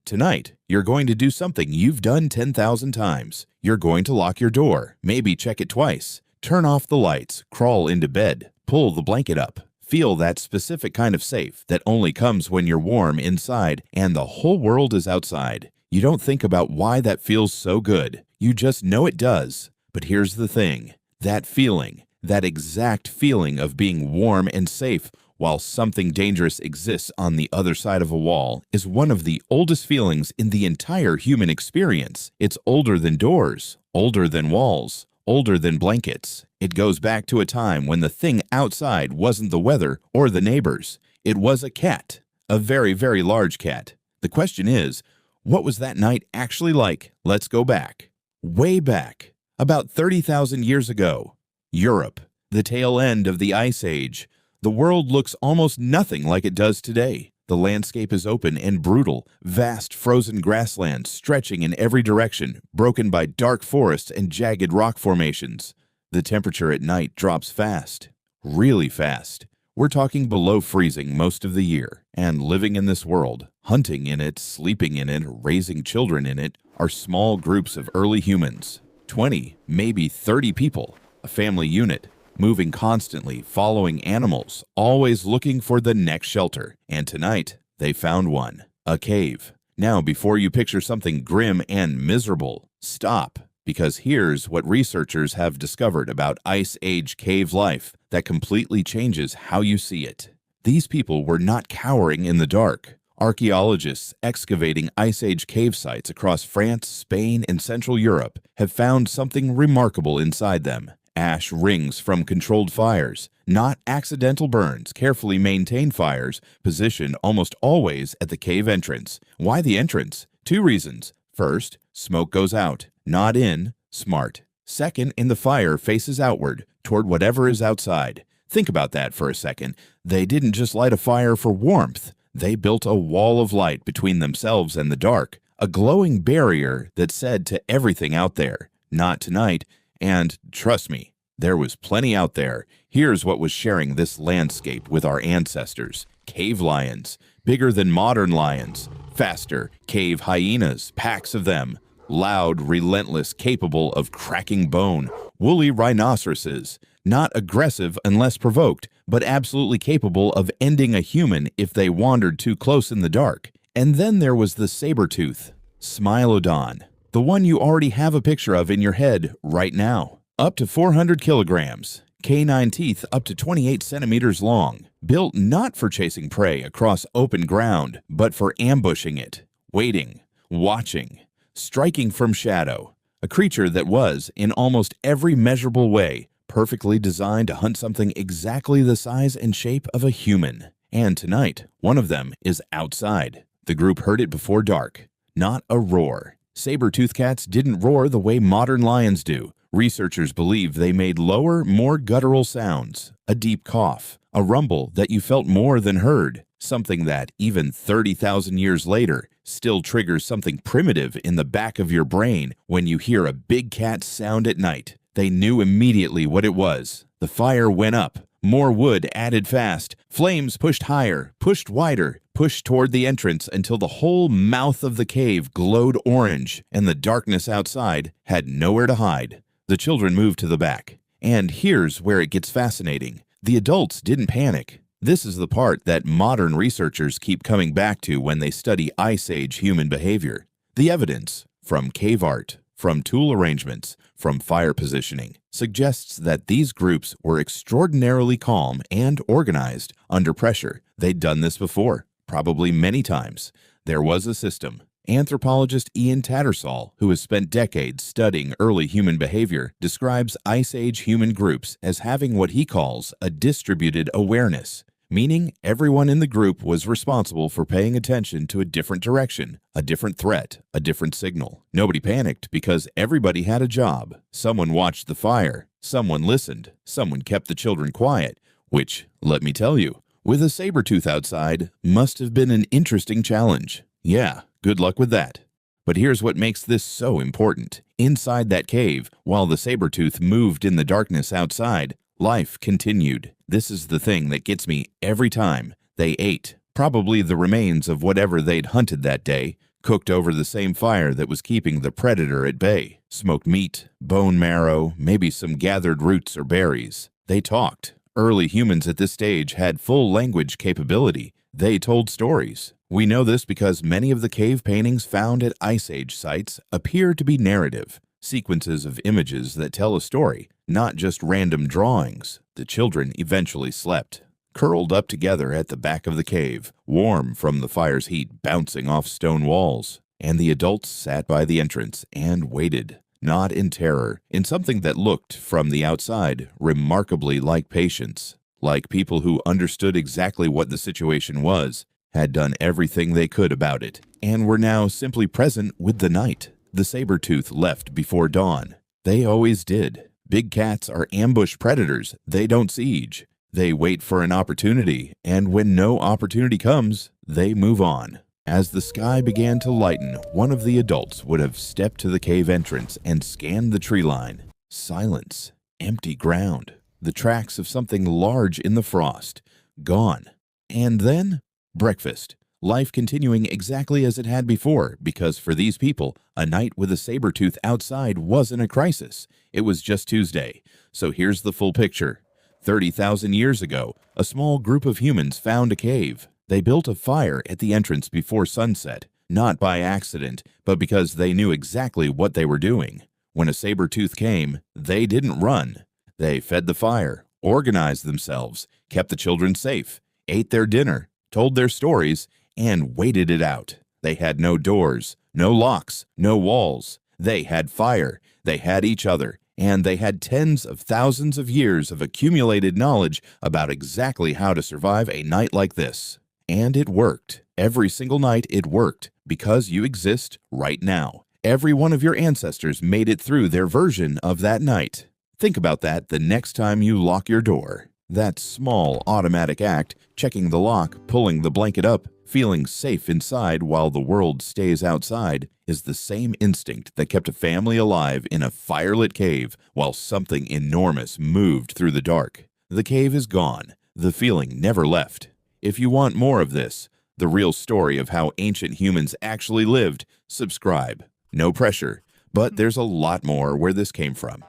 Tonight, you're going to do something you've done 10,000 times. You're going to lock your door, maybe check it twice, turn off the lights, crawl into bed, pull the blanket up. Feel that specific kind of safe that only comes when you're warm inside and the whole world is outside. You don't think about why that feels so good. You just know it does. But here's the thing. That feeling, that exact feeling of being warm and safe while something dangerous exists on the other side of a wall, is one of the oldest feelings in the entire human experience. It's older than doors, older than walls, older than blankets. It goes back to a time when the thing outside wasn't the weather or the neighbors. It was a cat, a very, very large cat. The question is, what was that night actually like? Let's go back. Way back, about 30,000 years ago. Europe, the tail end of the Ice Age. The world looks almost nothing like it does today. The landscape is open and brutal, vast frozen grasslands stretching in every direction, broken by dark forests and jagged rock formations. The temperature at night drops fast, really fast. We're talking below freezing most of the year, and living in this world, hunting in it, sleeping in it, raising children in it, are small groups of early humans. 20, maybe 30 people, a family unit. Moving constantly, following animals, always looking for the next shelter. And tonight, they found one, a cave. Now, before you picture something grim and miserable, stop, because here's what researchers have discovered about Ice Age cave life that completely changes how you see it. These people were not cowering in the dark. Archaeologists excavating Ice Age cave sites across France, Spain, and Central Europe have found something remarkable inside them. Ash rings from controlled fires, not accidental burns, carefully maintained fires, positioned almost always at the cave entrance. Why the entrance? 2 reasons. First, smoke goes out, not in, smart. Second, the fire faces outward, toward whatever is outside. Think about that for a second. They didn't just light a fire for warmth. They built a wall of light between themselves and the dark, a glowing barrier that said to everything out there, not tonight. And trust me, there was plenty out there. Here's what was sharing this landscape with our ancestors. Cave lions, bigger than modern lions. Faster, cave hyenas, packs of them. Loud, relentless, capable of cracking bone. Woolly rhinoceroses, not aggressive unless provoked, but absolutely capable of ending a human if they wandered too close in the dark. And then there was the saber-tooth, Smilodon. The one you already have a picture of in your head right now. Up to 400 kilograms. Canine teeth up to 28 centimeters long. Built not for chasing prey across open ground, but for ambushing it. Waiting. Watching. Striking from shadow. A creature that was, in almost every measurable way, perfectly designed to hunt something exactly the size and shape of a human. And tonight, one of them is outside. The group heard it before dark. Not a roar. Saber-toothed cats didn't roar the way modern lions do. Researchers believe they made lower, more guttural sounds. A deep cough, a rumble that you felt more than heard. Something that, even 30,000 years later, still triggers something primitive in the back of your brain when you hear a big cat sound at night. They knew immediately what it was. The fire went up. More wood added fast. Flames pushed higher, pushed wider, pushed toward the entrance until the whole mouth of the cave glowed orange, and the darkness outside had nowhere to hide. The children moved to the back. And here's where it gets fascinating. The adults didn't panic. This is the part that modern researchers keep coming back to when they study Ice Age human behavior. The evidence, from cave art, from tool arrangements, from fire positioning, suggests that these groups were extraordinarily calm and organized under pressure. They'd done this before, probably many times. There was a system. Anthropologist Ian Tattersall, who has spent decades studying early human behavior, describes Ice Age human groups as having what he calls a distributed awareness, meaning everyone in the group was responsible for paying attention to a different direction, a different threat, a different signal. Nobody panicked because everybody had a job. Someone watched the fire, someone listened, someone kept the children quiet, which, let me tell you, with a saber-tooth outside, must have been an interesting challenge. Yeah, good luck with that. But here's what makes this so important. Inside that cave, while the saber-tooth moved in the darkness outside, life continued. This is the thing that gets me every time. They ate, probably the remains of whatever they'd hunted that day, cooked over the same fire that was keeping the predator at bay. Smoked meat, bone marrow, maybe some gathered roots or berries. They talked. Early humans at this stage had full language capability. They told stories. We know this because many of the cave paintings found at Ice Age sites appear to be narrative, sequences of images that tell a story, not just random drawings. The children eventually slept, curled up together at the back of the cave, warm from the fire's heat bouncing off stone walls. And the adults sat by the entrance and waited, not in terror, in something that looked, from the outside, remarkably like patience, like people who understood exactly what the situation was, had done everything they could about it, and were now simply present with the night. The saber-tooth left before dawn. They always did. Big cats are ambush predators. They don't siege. They wait for an opportunity, and when no opportunity comes, they move on. As the sky began to lighten, one of the adults would have stepped to the cave entrance and scanned the tree line. Silence. Empty ground. The tracks of something large in the frost. Gone. And then, breakfast. Life continuing exactly as it had before, because for these people, a night with a saber-tooth outside wasn't a crisis. It was just Tuesday. So here's the full picture. 30,000 years ago, a small group of humans found a cave. They built a fire at the entrance before sunset, not by accident, but because they knew exactly what they were doing. When a saber-tooth came, they didn't run. They fed the fire, organized themselves, kept the children safe, ate their dinner, told their stories, and waited it out. They had no doors, no locks, no walls. They had fire, they had each other, and they had tens of thousands of years of accumulated knowledge about exactly how to survive a night like this. And it worked. Every single night it worked, because you exist right now. Every one of your ancestors made it through their version of that night. Think about that the next time you lock your door. That small automatic act, checking the lock, pulling the blanket up, feeling safe inside while the world stays outside, is the same instinct that kept a family alive in a firelit cave while something enormous moved through the dark. The cave is gone. The feeling never left. If you want more of this, the real story of how ancient humans actually lived, subscribe. No pressure, but there's a lot more where this came from.